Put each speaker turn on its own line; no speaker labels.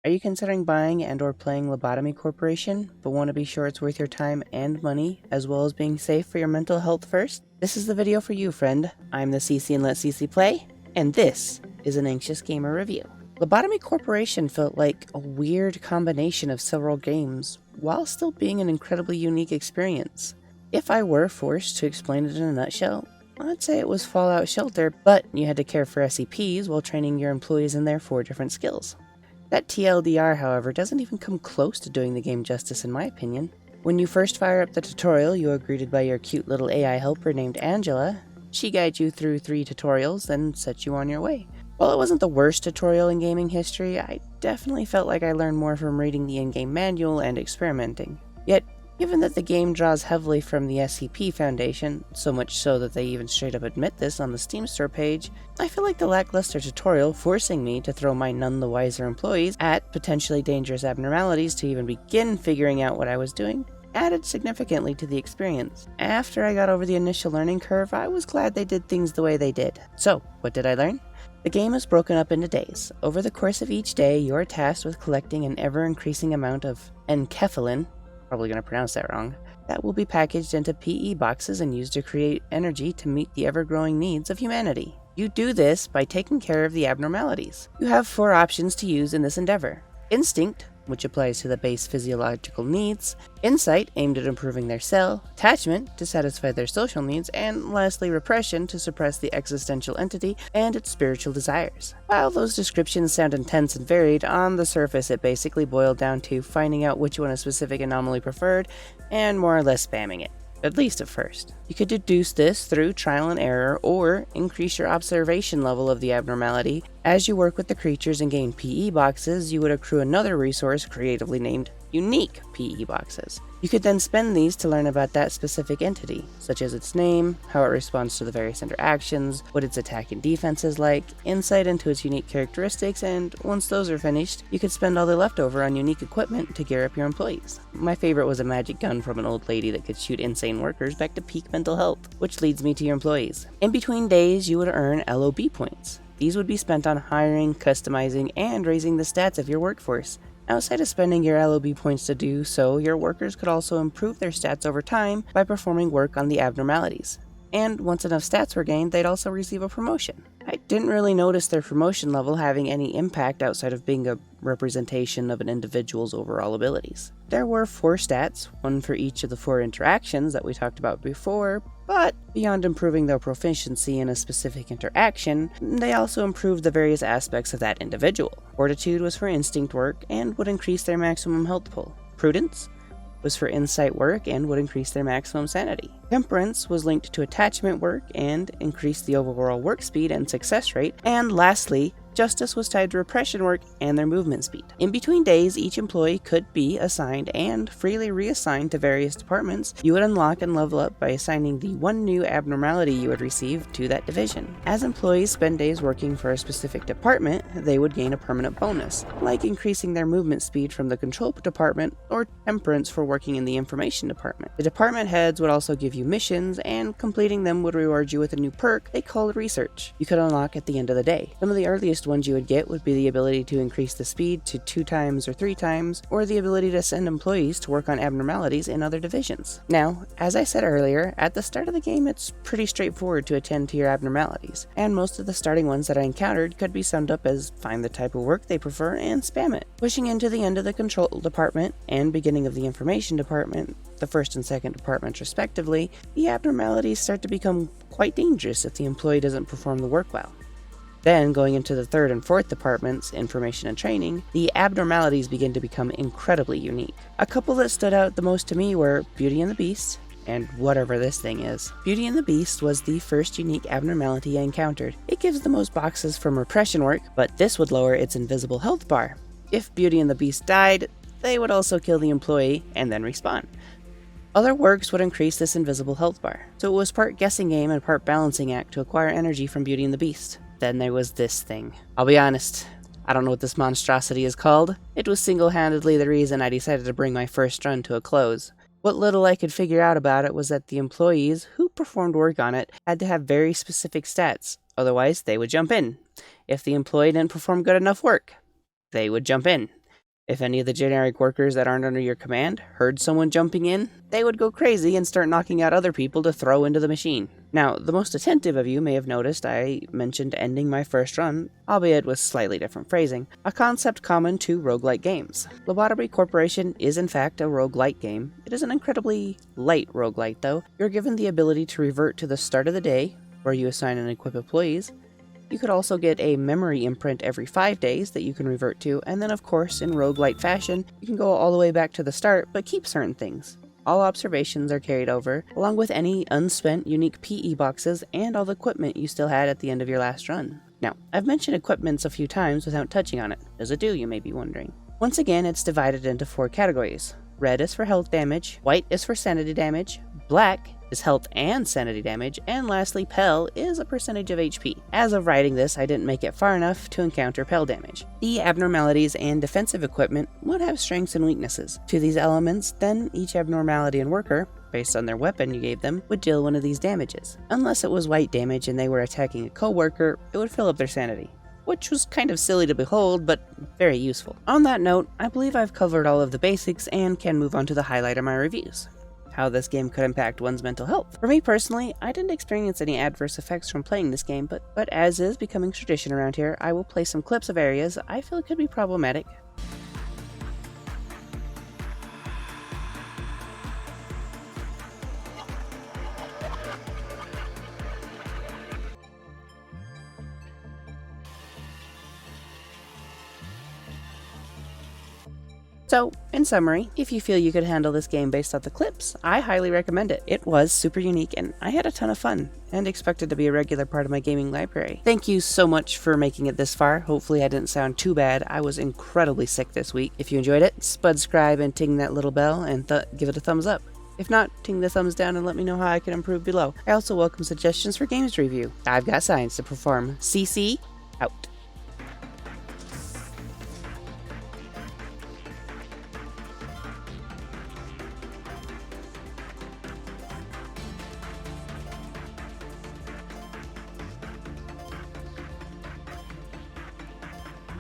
Are you considering buying and or playing Lobotomy Corporation, but want to be sure it's worth your time and money, as well as being safe for your mental health first? This is the video for you, friend. I'm the CC and Let CC Play, and this is an Anxious Gamer review. Lobotomy Corporation felt like a weird combination of several games, while still being an incredibly unique experience. If I were forced to explain it in a nutshell, I'd say it was Fallout Shelter, but you had to care for SCPs while training your employees in their 4 different skills. That TLDR, however, doesn't even come close to doing the game justice in my opinion. When you first fire up the tutorial, you are greeted by your cute little AI helper named Angela. She guides you through 3 tutorials, then sets you on your way. While it wasn't the worst tutorial in gaming history, I definitely felt like I learned more from reading the in-game manual and experimenting. Yet, given that the game draws heavily from the SCP Foundation, so much so that they even straight up admit this on the Steam store page, I feel like the lackluster tutorial forcing me to throw my none the wiser employees at potentially dangerous abnormalities to even begin figuring out what I was doing added significantly to the experience. After I got over the initial learning curve, I was glad they did things the way they did. So, what did I learn? The game is broken up into days. Over the course of each day, you are tasked with collecting an ever-increasing amount of enkephalin, probably going to pronounce that wrong, that will be packaged into PE boxes and used to create energy to meet the ever-growing needs of humanity. You do this by taking care of the abnormalities. You have 4 options to use in this endeavor. Instinct, which applies to the base physiological needs, insight, aimed at improving their cell, attachment, to satisfy their social needs, and lastly repression, to suppress the existential entity and its spiritual desires. While those descriptions sound intense and varied, on the surface it basically boiled down to finding out which one a specific anomaly preferred, and more or less spamming it. At least at first. You could deduce this through trial and error, or increase your observation level of the abnormality. As you work with the creatures and gain PE boxes, you would accrue another resource creatively named unique PE boxes. You could then spend these to learn about that specific entity, such as its name, how it responds to the various interactions, what its attack and defense is like, insight into its unique characteristics, and once those are finished, you could spend all the leftover on unique equipment to gear up your employees. My favorite was a magic gun from an old lady that could shoot insane workers back to peak mental health, which leads me to your employees. In between days, you would earn LOB points. These would be spent on hiring, customizing, and raising the stats of your workforce. Outside of spending your LOB points to do so, your workers could also improve their stats over time by performing work on the abnormalities. And once enough stats were gained, they'd also receive a promotion. I didn't really notice their promotion level having any impact outside of being a representation of an individual's overall abilities. There were 4 stats, one for each of the 4 interactions that we talked about before, but beyond improving their proficiency in a specific interaction, they also improved the various aspects of that individual. Fortitude was for instinct work and would increase their maximum health pool. Prudence was for insight work and would increase their maximum sanity. Temperance was linked to attachment work and increased the overall work speed and success rate. And lastly, Justice was tied to repression work and their movement speed. In between days, each employee could be assigned and freely reassigned to various departments. You would unlock and level up by assigning the 1 new abnormality you would receive to that division. As employees spend days working for a specific department, they would gain a permanent bonus, like increasing their movement speed from the control department or temperance for working in the information department. The department heads would also give you missions, and completing them would reward you with a new perk they called research. You could unlock at the end of the day. Some of the earliest ones you would get would be the ability to increase the speed to 2 times or 3 times, or the ability to send employees to work on abnormalities in other divisions. Now, as I said earlier, at the start of the game it's pretty straightforward to attend to your abnormalities, and most of the starting ones that I encountered could be summed up as find the type of work they prefer and spam it. Pushing into the end of the control department and beginning of the information department, the first and second departments respectively, the abnormalities start to become quite dangerous if the employee doesn't perform the work well. Then, going into the third and fourth departments, information and training, the abnormalities begin to become incredibly unique. A couple that stood out the most to me were Beauty and the Beast, and whatever this thing is. Beauty and the Beast was the first unique abnormality I encountered. It gives the most boxes from repression work, but this would lower its invisible health bar. If Beauty and the Beast died, they would also kill the employee and then respawn. Other works would increase this invisible health bar, so it was part guessing game and part balancing act to acquire energy from Beauty and the Beast. Then there was this thing. I'll be honest, I don't know what this monstrosity is called. It was single-handedly the reason I decided to bring my first run to a close. What little I could figure out about it was that the employees who performed work on it had to have very specific stats, otherwise they would jump in. If the employee didn't perform good enough work, they would jump in. If any of the generic workers that aren't under your command heard someone jumping in, they would go crazy and start knocking out other people to throw into the machine. Now, the most attentive of you may have noticed I mentioned ending my first run, albeit with slightly different phrasing, a concept common to roguelike games. Lobotomy Corporation is in fact a roguelike game. It is an incredibly light roguelike though. You're given the ability to revert to the start of the day, where you assign and equip employees. You could also get a memory imprint every 5 days that you can revert to, and then of course, in roguelite fashion, you can go all the way back to the start, but keep certain things. All observations are carried over, along with any unspent unique PE boxes and all the equipment you still had at the end of your last run. Now, I've mentioned equipments a few times without touching on it. Does it do, you may be wondering? Once again, it's divided into 4 categories. Red is for health damage, white is for sanity damage, black is health and sanity damage, and lastly, Pell is a percentage of HP. As of writing this, I didn't make it far enough to encounter Pell damage. The abnormalities and defensive equipment would have strengths and weaknesses. To these elements, then each abnormality and worker, based on their weapon you gave them, would deal one of these damages. Unless it was white damage and they were attacking a co-worker, it would fill up their sanity, which was kind of silly to behold, but very useful. On that note, I believe I've covered all of the basics and can move on to the highlight of my reviews: how this game could impact one's mental health. For me personally, I didn't experience any adverse effects from playing this game, but as is becoming tradition around here, I will play some clips of areas I feel could be problematic. So, in summary, if you feel you could handle this game based off the clips, I highly recommend it. It was super unique and I had a ton of fun, and expected to be a regular part of my gaming library. Thank you so much for making it this far. Hopefully I didn't sound too bad. I was incredibly sick this week. If you enjoyed it, subscribe and ting that little bell and give it a thumbs up. If not, ting the thumbs down and let me know how I can improve below. I also welcome suggestions for games to review. I've got signs to perform. CC out.